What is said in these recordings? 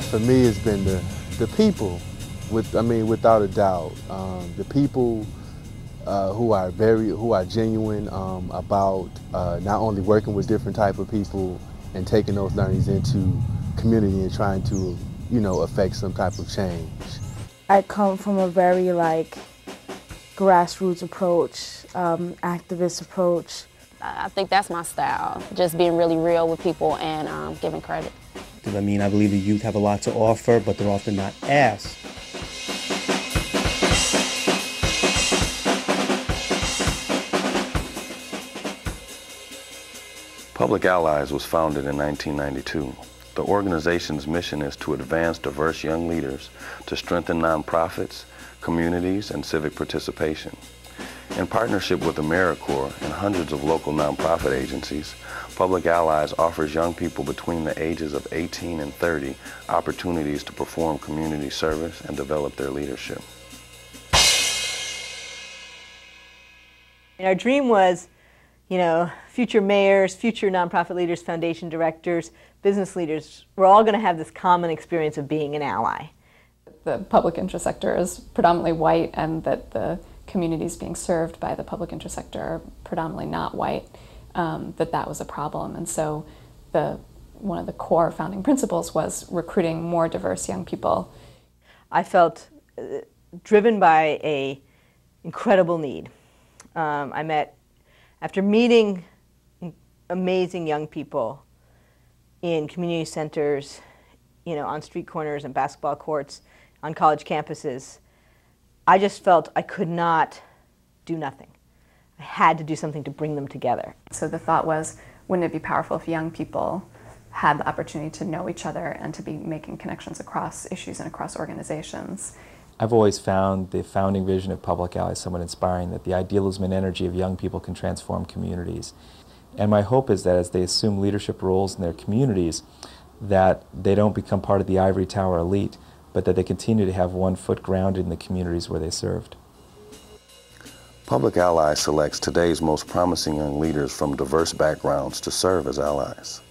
For me, it's been the people. Without a doubt, the people who are genuine about not only working with different type of people and taking those learnings into community and trying to, affect some type of change. I come from a very grassroots approach, activist approach. I think that's my style, just being really real with people and giving credit. I believe the youth have a lot to offer, but they're often not asked. Public Allies was founded in 1992. The organization's mission is to advance diverse young leaders to strengthen nonprofits, communities, and civic participation. In partnership with AmeriCorps and hundreds of local nonprofit agencies, Public Allies offers young people between the ages of 18 and 30 opportunities to perform community service and develop their leadership. And our dream was, future mayors, future nonprofit leaders, foundation directors, business leaders, we're all going to have this common experience of being an ally. The public interest sector is predominantly white, and that the communities being served by the public interest sector are predominantly not white, that was a problem. And so one of the core founding principles was recruiting more diverse young people. I felt driven by an incredible need. After meeting amazing young people in community centers, on street corners and basketball courts, on college campuses, I just felt I could not do nothing. I had to do something to bring them together. So the thought was, wouldn't it be powerful if young people had the opportunity to know each other and to be making connections across issues and across organizations? I've always found the founding vision of Public Allies somewhat inspiring, that the idealism and energy of young people can transform communities. And my hope is that as they assume leadership roles in their communities, that they don't become part of the ivory tower elite, but that they continue to have one foot grounded in the communities where they served. Public Allies selects today's most promising young leaders from diverse backgrounds to serve as allies.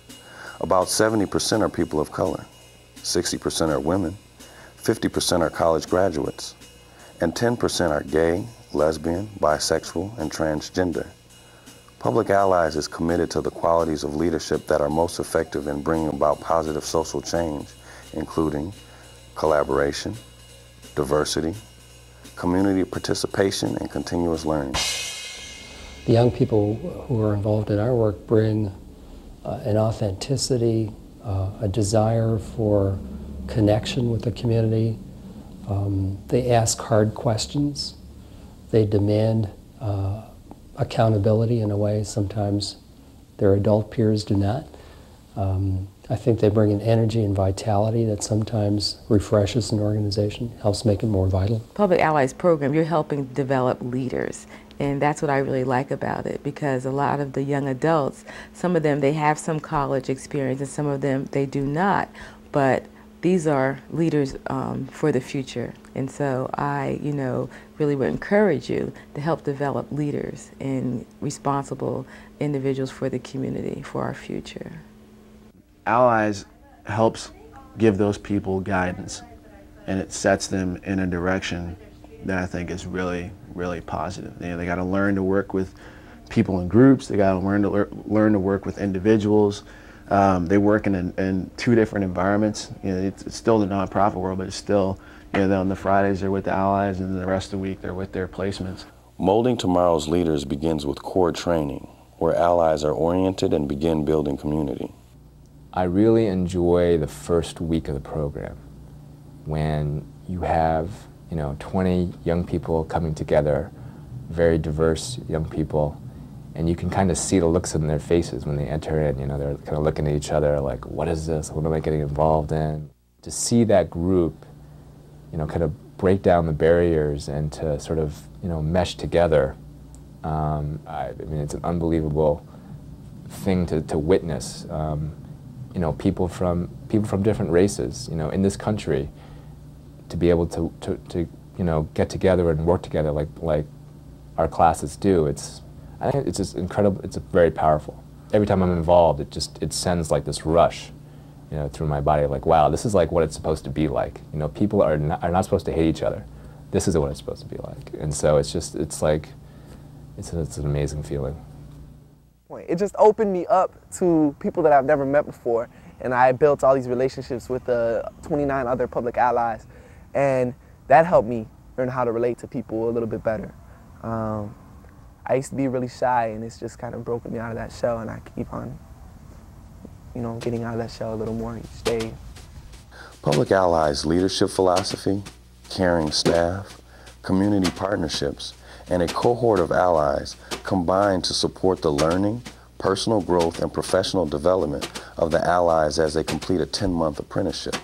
About 70% are people of color, 60% are women, 50% are college graduates, and 10% are gay, lesbian, bisexual, and transgender. Public Allies is committed to the qualities of leadership that are most effective in bringing about positive social change, including collaboration, diversity, community participation, and continuous learning. The young people who are involved in our work bring an authenticity, a desire for connection with the community. They ask hard questions. They demand accountability in a way sometimes their adult peers do not. I think they bring an energy and vitality that sometimes refreshes an organization, helps make it more vital. Public Allies program, you're helping develop leaders. And that's what I really like about it, because a lot of the young adults, some of them, they have some college experience and some of them, they do not. But these are leaders for the future. And so I, really would encourage you to help develop leaders and responsible individuals for the community, for our future. Allies helps give those people guidance, and it sets them in a direction that I think is really, really positive. They got to learn to work with people in groups. They got to learn to work with individuals. They work in two different environments. It's still the nonprofit world, but it's still, on the Fridays they're with the Allies, and the rest of the week they're with their placements. Molding Tomorrow's Leaders begins with core training, where allies are oriented and begin building community. I really enjoy the first week of the program, when you have 20 young people coming together, very diverse young people, and you can kind of see the looks in their faces when they enter in. They're kind of looking at each other like, what is this? What am I getting involved in? To see that group, kind of break down the barriers and to sort of, mesh together, it's an unbelievable thing to witness. People from different races, in this country, to be able to get together and work together like our classes do. I think it's just incredible. It's very powerful. Every time I'm involved, it sends like this rush you know, through my body, like, wow, this is like what it's supposed to be like. You know, people are not supposed to hate each other. This is what it's supposed to be like. And so it's just, it's like, it's an amazing feeling. It just opened me up to people that I've never met before, and I built all these relationships with the 29 other public allies, and that helped me learn how to relate to people a little bit better. I used to be really shy, and it's just kind of broken me out of that shell, and I keep on, you know, getting out of that shell a little more each day. Public Allies' leadership philosophy, caring staff, community partnerships, and a cohort of allies combine to support the learning, personal growth, and professional development of the allies as they complete a 10-month apprenticeship.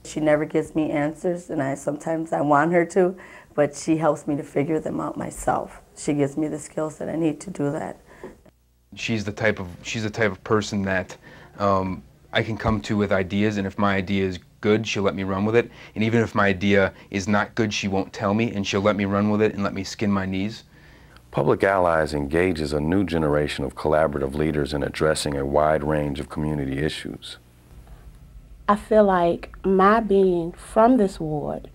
She never gives me answers, and sometimes I want her to, but she helps me to figure them out myself. She gives me the skills that I need to do that. She's the type of person that I can come to with ideas, and if my idea is good, she'll let me run with it. And even if my idea is not good, she won't tell me, and she'll let me run with it and let me skin my knees. Public Allies engages a new generation of collaborative leaders in addressing a wide range of community issues. I feel like my being from this ward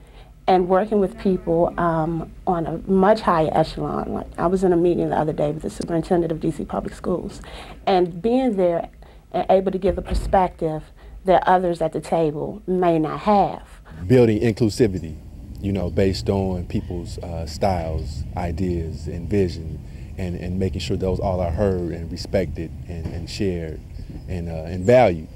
and working with people on a much higher echelon, like I was in a meeting the other day with the superintendent of DC Public Schools, and being there and able to give a perspective that others at the table may not have. Building inclusivity, you know, based on people's styles, ideas, and vision, and making sure those all are heard and respected and shared and valued.